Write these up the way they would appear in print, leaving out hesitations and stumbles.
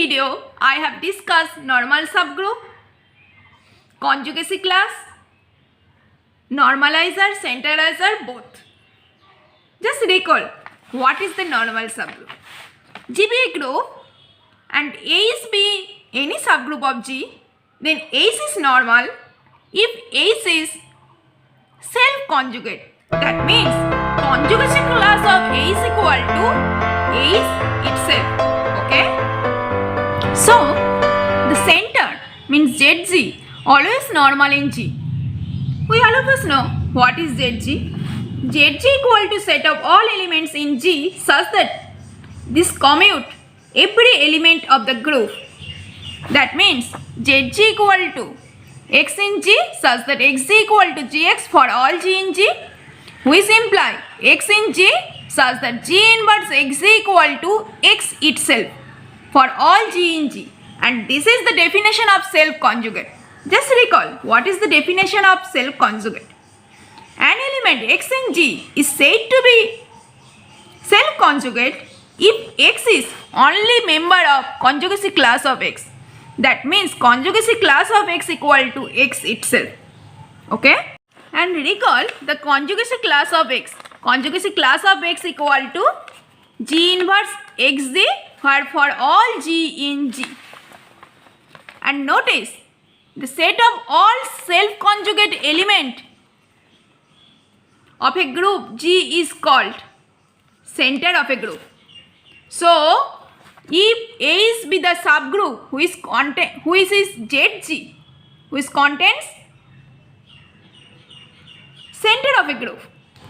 video, I have discussed normal subgroup, conjugacy class, normalizer, centralizer, both. Just recall, what is the normal subgroup? G be a group and A's be any subgroup of G, then A's is normal if A's is self-conjugate. That means conjugation class of A is equal to A's itself. Okay? So, the center means ZG always normal in G. We all of us know what is ZG. ZG equal to set of all elements in G such that this commute every element of the group. That means ZG equal to X in G such that Xg equal to Gx for all G in G, which imply X in G such that G inverse Xg equal to X itself for all G in G. And this is the definition of self-conjugate. Just recall, what is the definition of self-conjugate? An element X in G is said to be self-conjugate if X is only member of conjugacy class of X. That means conjugacy class of X equal to X itself. Okay? And recall the conjugacy class of X. Conjugacy class of X equal to G inverse Xg where for all G in G. And notice the set of all self-conjugate element of a group G is called center of a group. So, if A is be the subgroup which is ZG, which contains center of a group,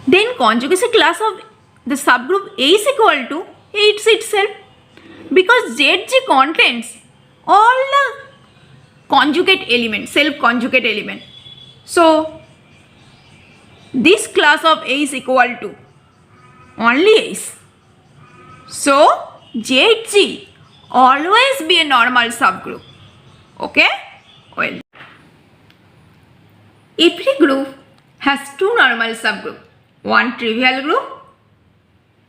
then conjugacy class of the subgroup A is equal to X itself, because ZG contains all the conjugate element, self-conjugate element. So, this class of A is equal to only A's. So, ZG always be a normal subgroup. Okay? Well, every group has two normal subgroups. One trivial group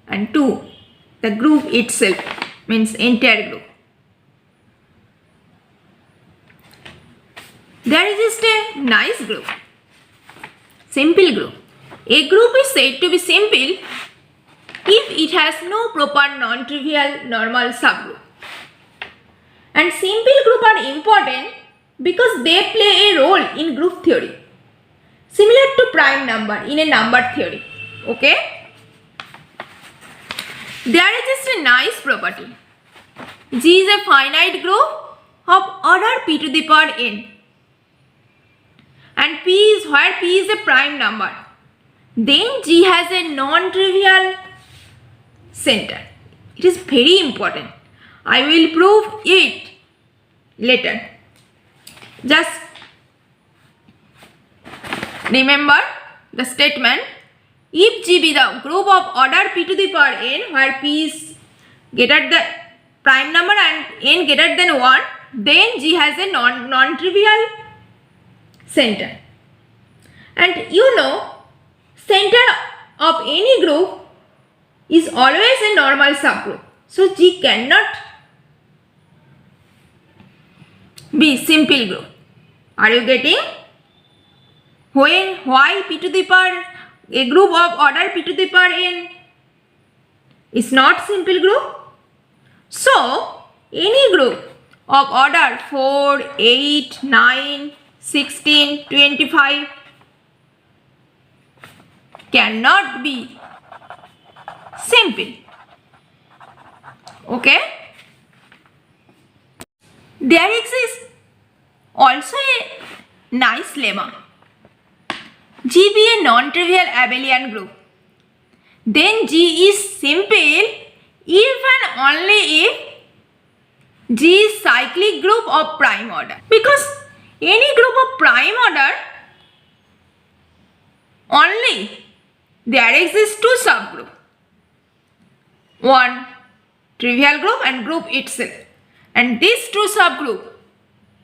and two the group itself, means entire group. There is just a nice group, simple group. A group is said to be simple if it has no proper non-trivial normal subgroup. And simple groups are important because they play a role in group theory, similar to prime number in a number theory. Okay? There is just a nice property. G is a finite group of order p to the power n. And P is where P is a prime number. Then G has a non-trivial center. It is very important. I will prove it later. Just remember the statement. If G be the group of order p to the power n, where p is greater than prime number and n greater than 1, then G has a non-trivial center. And you know, center of any group is always a normal subgroup. So G cannot be simple group. Are you getting? Why p to the power, a group of order p to the power n is not simple group? So any group of order 4, 8, 9, 16, 25 cannot be simple. Okay? There exists also a nice lemma. G be a non-trivial abelian group. Then G is simple if and only if G is cyclic group of prime order. Because any group of prime order, only there exists two subgroups. One trivial group and group itself. And these two subgroups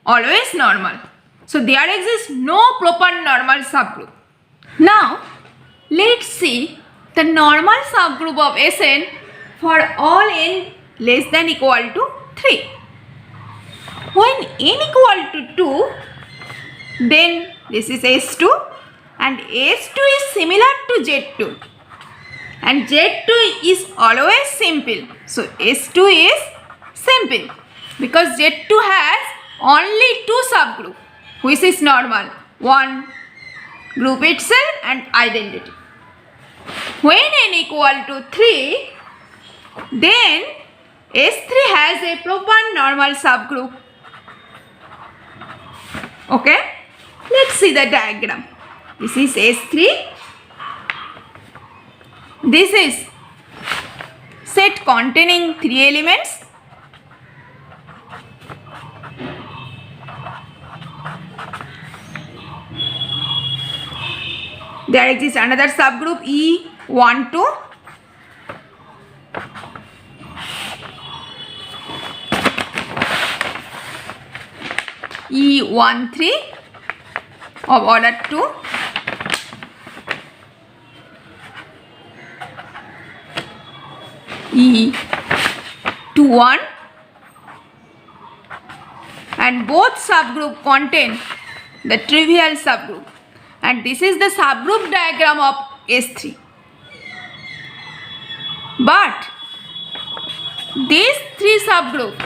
always normal. So there exists no proper normal subgroup. Now let's see the normal subgroup of Sn for all n less than equal to 3. When n equal to 2, then this is S2 and S2 is similar to Z2 and Z2 is always simple. So S2 is simple because Z2 has only 2 subgroup which is normal, one group itself and identity. When n equal to 3, then S3 has a proper normal subgroup. Okay, let's see the diagram. This is S3. This is set containing 3 elements. There exists another subgroup E12. E13 of order 2. E21 and both subgroup contain the trivial subgroup and this is the subgroup diagram of S3. But these 3 subgroups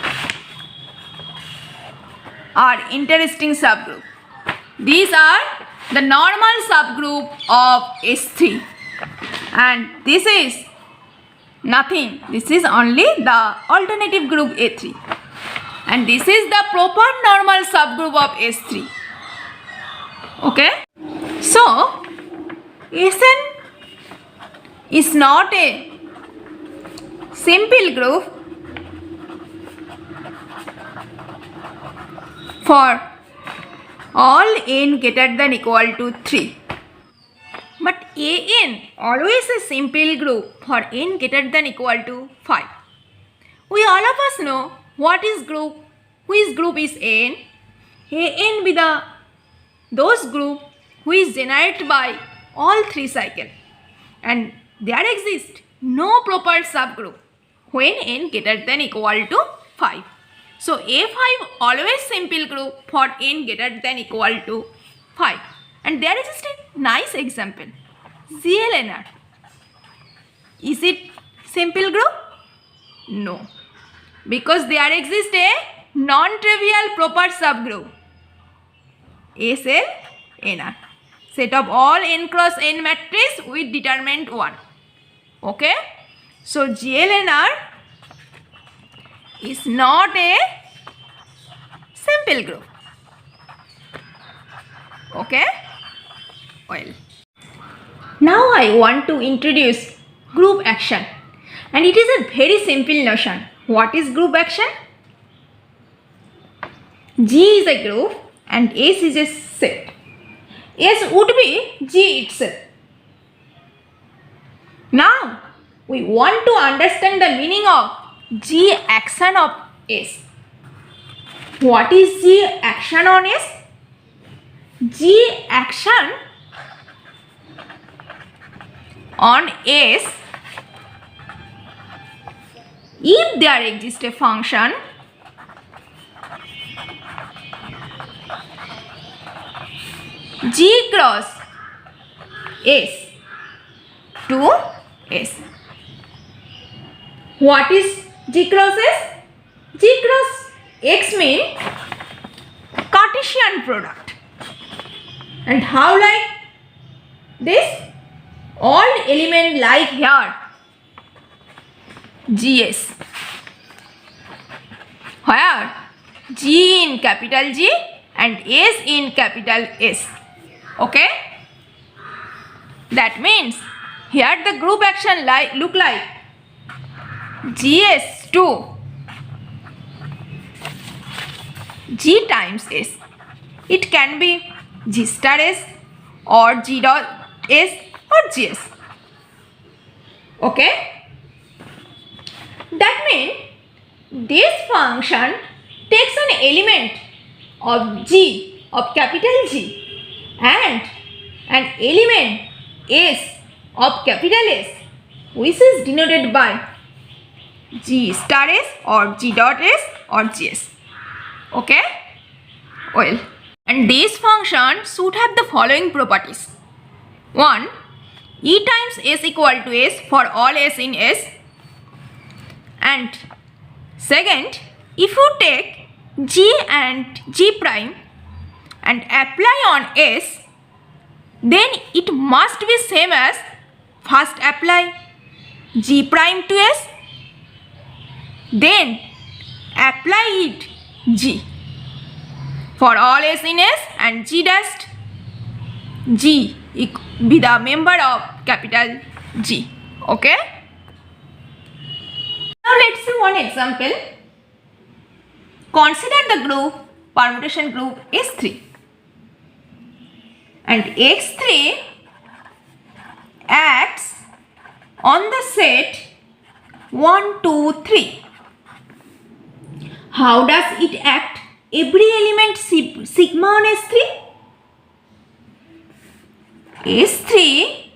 are interesting subgroup. These are the normal subgroup of S3 and this is nothing. This is only the alternative group A3 and this is the proper normal subgroup of S3. Okay. So Sn is not a simple group for all n greater than equal to 3. But An always a simple group for n greater than equal to 5. We all of us know what is group, which group is n. An be the those group which is generated by all 3 cycles and there exists no proper subgroup when n greater than equal to 5. So A5 always simple group for n greater than equal to 5 and there is just a nice example, GLNR. Is it simple group? No, because there exists a non-trivial proper subgroup SLNR, set of all n cross n matrix with determinant 1. Okay, so GLNR is not a simple group. Okay, well, now I want to introduce group action and it is a very simple notion. What is group action? G is a group and S is a set. S would be G itself. Now we want to understand the meaning of G action of S. What is G action on S? G action on S, if there exists a function G cross S to S. What is G cross S? G cross X means Cartesian product. And how like this? All element like here GS, where G in capital G and S in capital S. Okay, that means here the group action look like GS to G times S. It can be G star S or G dot S or GS. Okay, that means this function takes an element of G, of capital G, and an element S of capital S, which is denoted by G star S or G dot S or GS. Okay? Well, and this function should have the following properties. 1. E times s equal to s for all s in S. And second, if you take g and g prime and apply on s, then it must be same as first apply g prime to s, then apply it g for all s in S and g dash g be the member of capital G. Okay? Now let's see one example. Consider the group, permutation group S3, and X3 acts on the set 1, 2, 3. How does it act? Every element sigma on S3? S3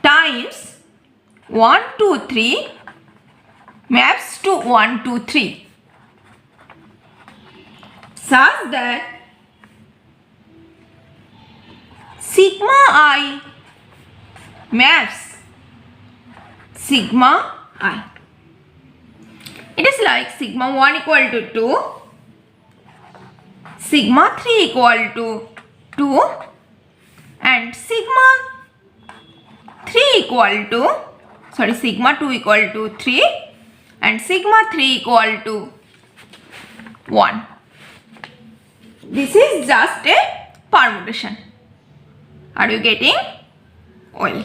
times 1, 2, 3 maps to 1, 2, 3 such that sigma I maps sigma I. It is like sigma 1 equal to 2, sigma 3 equal to 2, and sigma 2 equal to 3 and sigma 3 equal to 1. This is just a permutation. Are you getting? Well,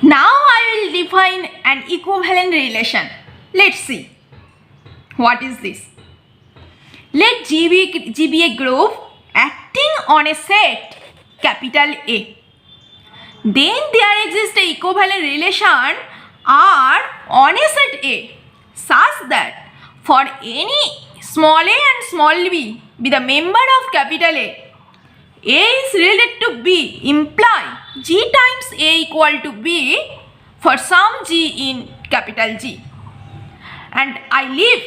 now I will define an equivalent relation. Let's see. What is this? Let G be a group acting on a set capital A. Then there exists a equivalent relation R on a set A such that for any small a and small b be the member of capital A is related to B, imply G times A equal to B for some G in capital G. And I leave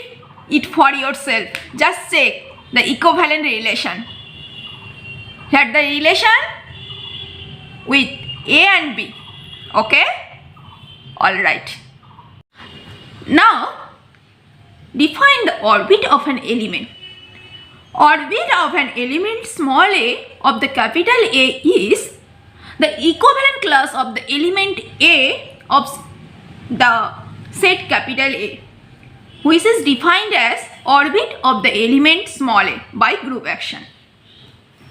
it for yourself. Just check the equivalent relation. Here the relation with A and B. Okay? Alright. Now define the orbit of an element. Orbit of an element small a of the capital A is the equivalent class of the element A of the set capital A, which is defined as orbit of the element small a by group action.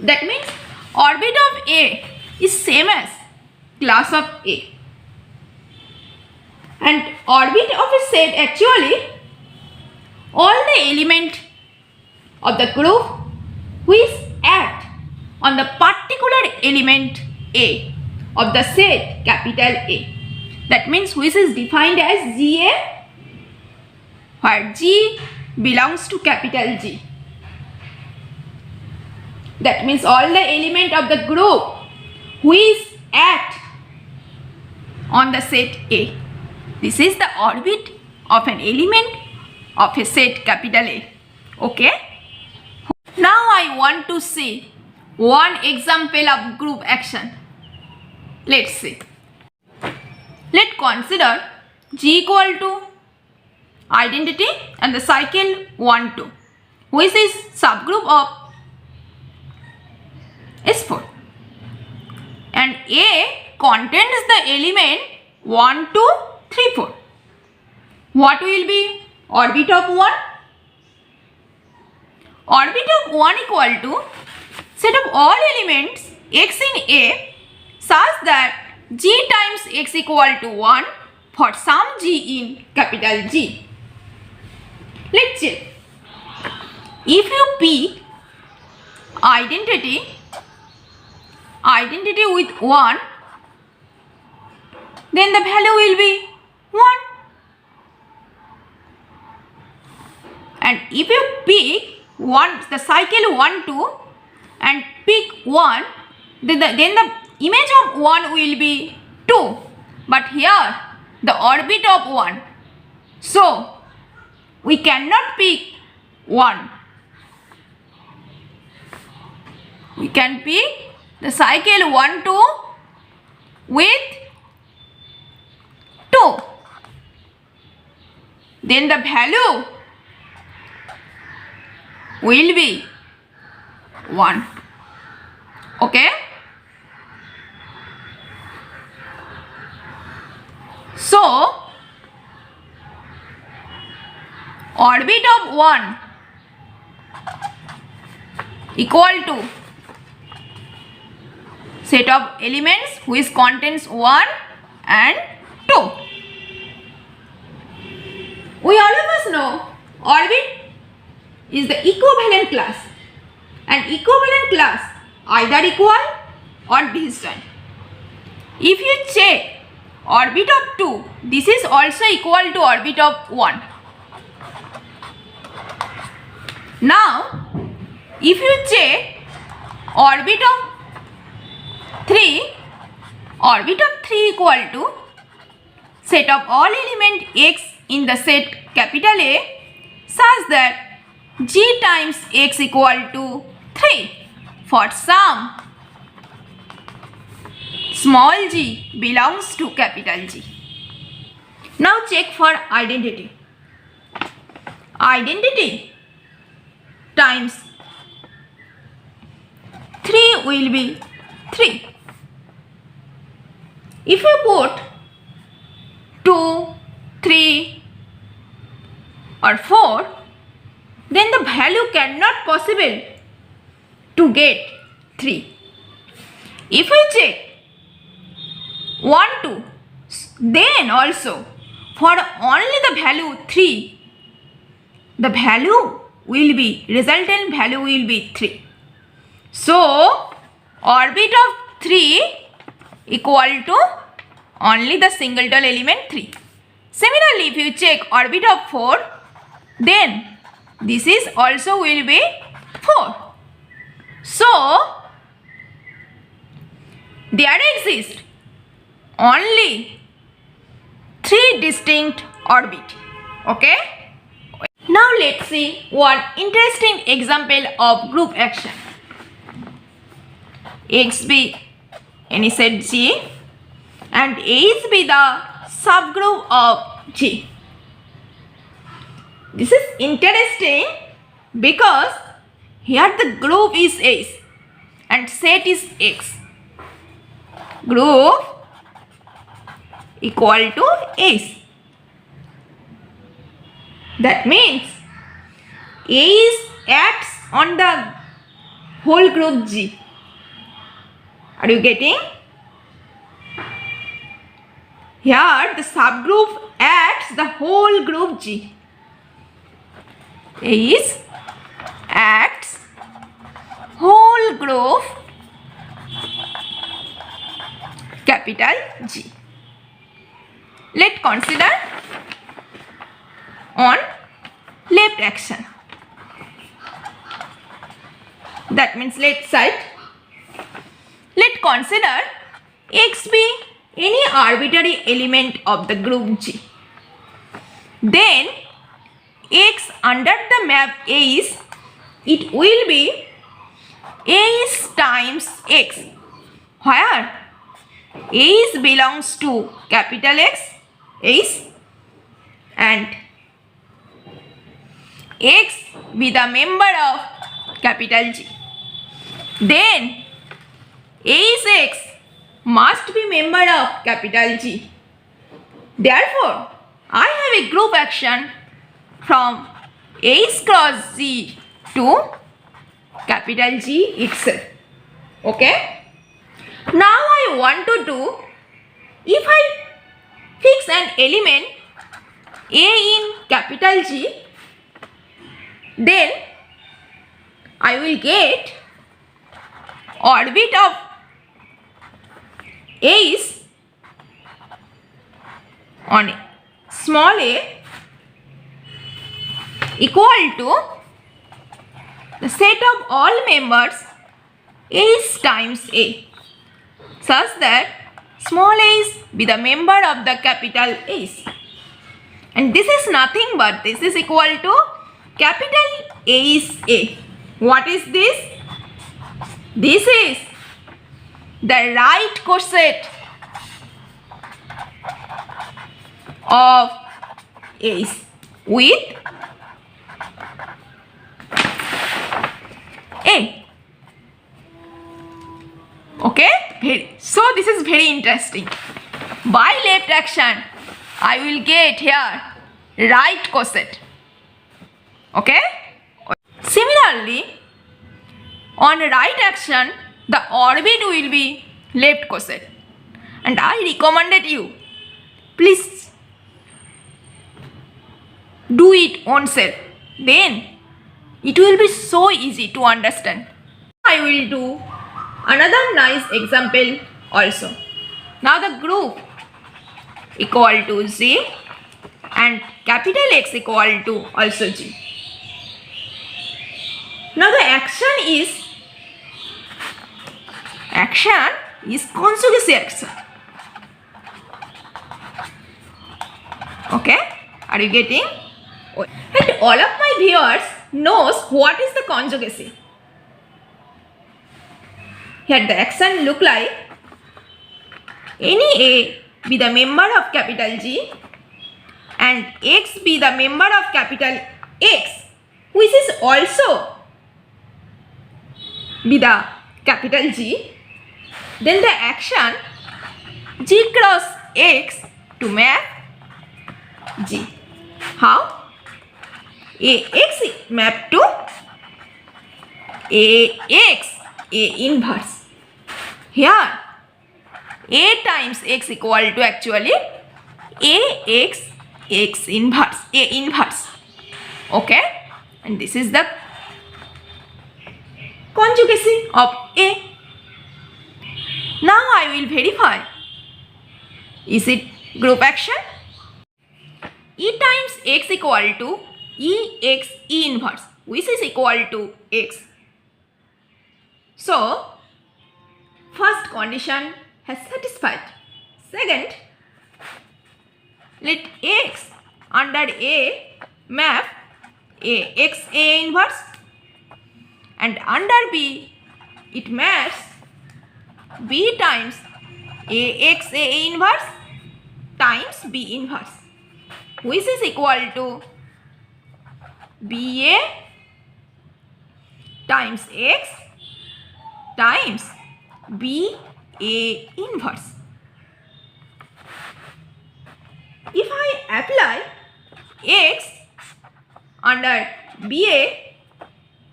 That means orbit of A is same as class of A, and orbit of a set actually all the element of the group which act on the particular element A of the set capital A. That means which is defined as GA, where G belongs to capital G. That means all the element of the group which act on the set A. This is the orbit of an element of a set capital A. Okay? Now I want to see one example of group action. Let's see. Let's consider G equal to identity and the cycle 1, 2, which is subgroup of S4, and A contains the element 1, 2, 3, 4. What will be orbit of 1? Orbit of 1 equal to set of all elements x in A such that G times x equal to 1 for some G in capital G. Let's check. If you pick identity with 1, then the value will be 1. And if you pick the cycle 1, 2 and pick 1, then the image of 1 will be 2. But here the orbit of 1. So we cannot pick 1. We can pick the cycle 1, 2 with 2. Then the value will be 1. Okay? So, orbit of 1 equal to set of elements which contains 1 and 2. We all of us know orbit is the equivalent class, and equivalent class either equal or distant. If you check orbit of 2, this is also equal to orbit of 1. Now, if you check orbit of 3, orbit of 3 equal to set of all element x in the set capital A such that g times x equal to 3 for some small g belongs to capital G. Now check for identity. Identity times 3 will be 3. If you put 2, 3 or 4, then the value cannot possible to get 3. If you check 1, 2, then also for only the value 3, the value will be, resultant value will be 3. So, orbit of 3 equal to only the singleton element 3. Similarly, if you check orbit of 4, then this is also will be 4. So, there exist only 3 distinct orbit. Okay? Now let's see one interesting example of group action. X be any set G and H be the subgroup of G. This is interesting because here the group is H and set is X. Group equal to H. That means A acts on the whole group G. Are you getting? Here the subgroup acts the whole group G. A acts whole group capital G. Let's consider on left action. That means left side. Let's consider X be any arbitrary element of the group G. Then X under the map is, it will be A times X, where A belongs to capital X, X, and X be the member of capital G. Then X must be member of capital G. Therefore, I have a group action from H cross G to capital G itself. Okay? Now I want to do, if I fix an element A in capital G, then I will get orbit of H on small a equal to the set of all members H times A, such that small a be the member of the capital H. And this is nothing but this is equal to capital A is A. What is this? This is the right coset of A's with A. Okay, so this is very interesting. By left action, I will get here right coset. Okay. Similarly, on right action, the orbit will be left coset, and I recommended you, please do it oneself. Then it will be so easy to understand. I will do another nice example also. Now the group equal to G and capital X equal to also G. Now the action is conjugacy action. Okay, are you getting? And all of my viewers knows what is the conjugacy. Here the action look like any A be the member of capital G and X be the member of capital X, which is also be the capital G. Then the action G cross X to map G. How? AX map to AX, A inverse. Here A times X equal to actually AX, X inverse, A inverse. Okay, and this is the conjugacy of A. Now I will verify. Is it group action? E times X equal to EX E inverse, which is equal to X. So, first condition has satisfied. Second, let X under A map AX A inverse, and under B it maps B times AX A inverse times B inverse, which is equal to BA times X times BA inverse. If I apply X under BA,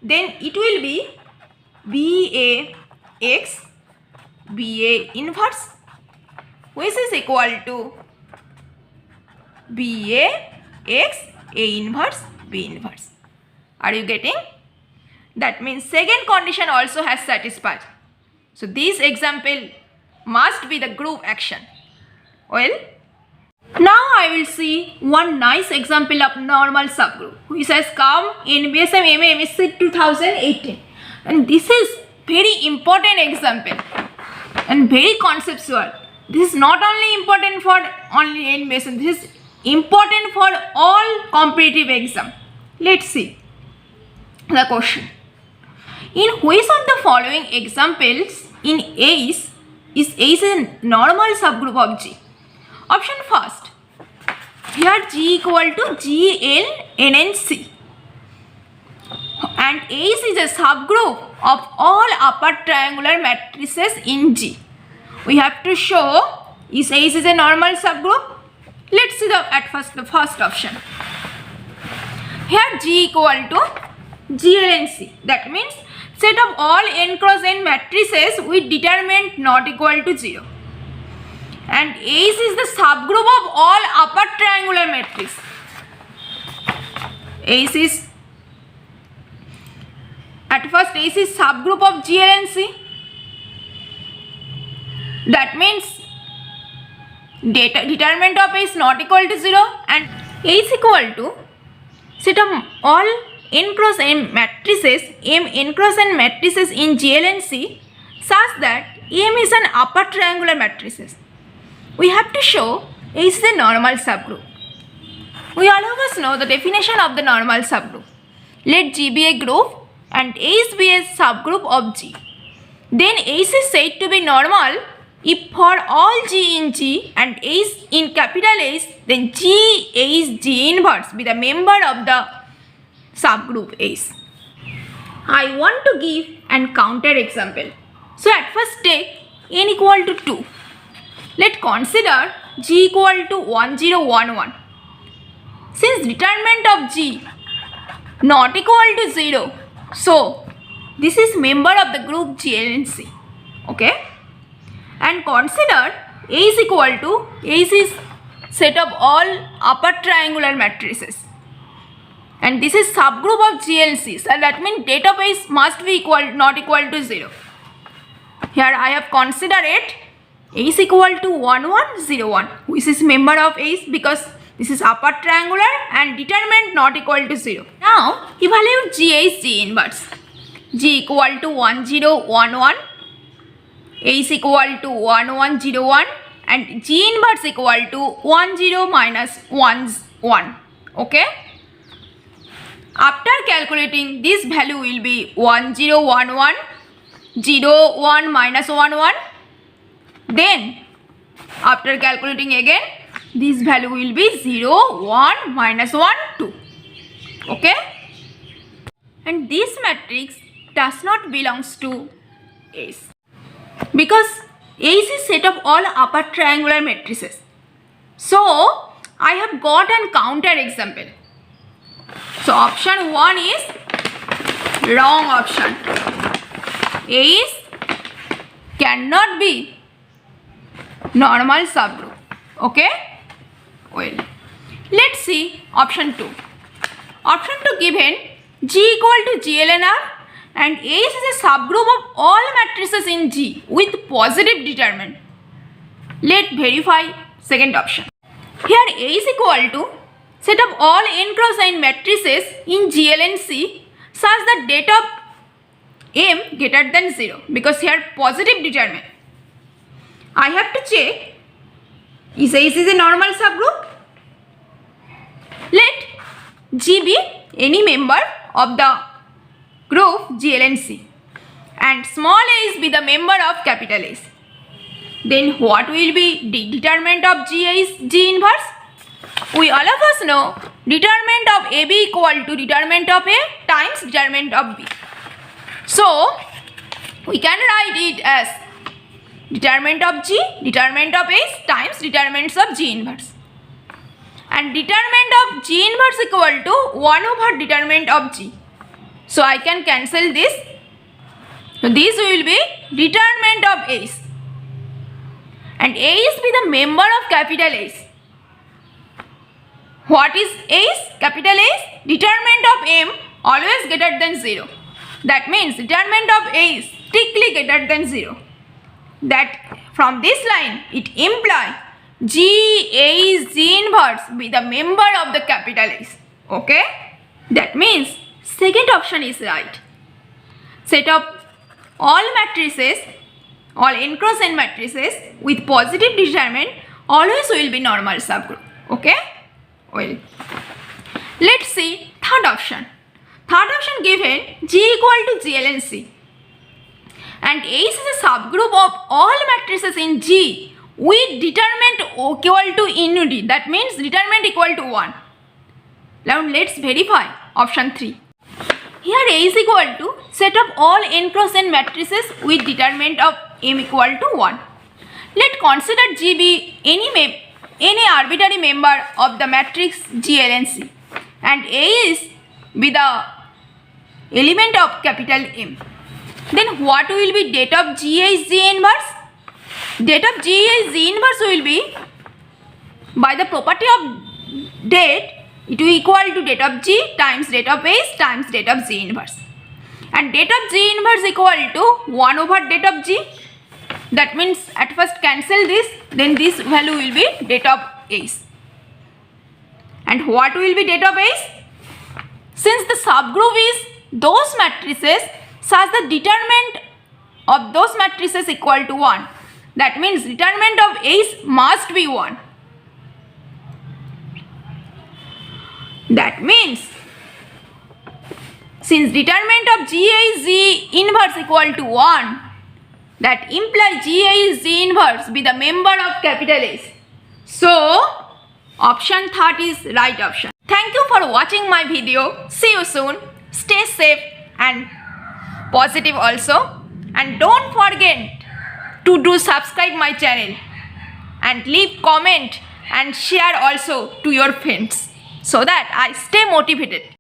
then it will be BA X BA inverse, which is equal to BA X A inverse B inverse. Are you getting? That means second condition also has satisfied. So this example must be the group action. Well, now I will see one nice example of normal subgroup which has come in BSM MA MSc 2018, and this is very important example and very conceptual. This is not only important for only in BSM, this is important for all competitive exam. Let's see the question. In which of the following examples in ACE is ACE a normal subgroup of G? Option first. Here G equal to GL NNC, and ACE is a subgroup of all upper triangular matrices in G. We have to show is ACE is a normal subgroup. Let's see the first option. Here G equal to GLNC. That means set of all n cross n matrices with determinant not equal to 0. And ACE is the subgroup of all upper triangular matrices. ACE is at first ACE is subgroup of GLNC. That means determinant of A is not equal to 0, and A is equal to set of all n cross n matrices, M n cross n matrices in GLNC such that M is an upper triangular matrices. We have to show A is a normal subgroup. We all of us know the definition of the normal subgroup. let G be a group and H be a subgroup of G. Then H is said to be normal if for all G in G and H in capital H, then G H G inverse be the member of the subgroup H. I want to give an counter example. So at first take n equal to 2. Let's consider G equal to 1011. Since determinant of G not equal to 0, so this is member of the group GLNC. Okay? And consider A is equal to, A is set of all upper triangular matrices. And this is subgroup of GLC. So that means data base must be not equal to 0. Here I have considered it A is equal to 1101, which is member of A because this is upper triangular and determinant not equal to 0. Now evaluate GH G inverse. G equal to 1011, A is equal to 1101 and G inverse equal to 10 minus 1. Okay? After calculating, this value will be 1011, 01 minus 11. Then after calculating again, this value will be 01 minus 2. Okay? And this matrix does not belongs to S because S is set of all upper triangular matrices. So I have got an counter example. So option 1 is wrong option. A cannot be normal subgroup. Okay? Well, let's see option 2. Option 2 given G equal to GLNR and A is a subgroup of all matrices in G with positive determinant. Let's verify second option. Here A is equal to set of all n cross n matrices in GLNC such that data of M greater than 0 because here positive determinant. I have to check is a normal subgroup. Let G be any member of the group GLNC and small a is be the member of capital S. Then what will be the determinant of G inverse? We all of us know determinant of AB equal to determinant of A times determinant of B. So we can write it as determinant of G, determinant of A times determinants of G inverse. And determinant of G inverse equal to 1 over determinant of G. So I can cancel this. So this will be determinant of A. And A is be the member of capital S. What is S? Capital S? Determinant of M always greater than 0. That means determinant of A is strictly greater than 0. That from this line it implies G A is G inverse be the member of the capital S. Okay? That means second option is right. Set of all matrices, all n cross n matrices with positive determinant always will be normal subgroup. Okay? Well, let's see third option. Third option given G equal to GLNC and A is a subgroup of all matrices in G with determinant equal to unity. That means determinant equal to 1. Now let's verify option 3. Here A is equal to set of all n cross n matrices with determinant of M equal to 1. Let's consider G be any arbitrary member of the matrix GLNC and A is be the element of capital M. Then what will be date of GH G inverse? Date of GH G inverse will be by the property of date it will equal to date of G times date of S times date of G inverse. And date of G inverse equal to 1 over date of G. That means at first cancel this, then this value will be date of S. And what will be date of S? Since the subgroup is those matrices such the determinant of those matrices equal to 1. That means determinant of S must be 1. That means since determinant of GA is G inverse equal to 1, that implies GA is G inverse be the member of capital S. So option third is right option. Thank you for watching my video. See you soon. Stay safe and positive also, and don't forget to do subscribe my channel and leave comment and share also to your friends so that I stay motivated.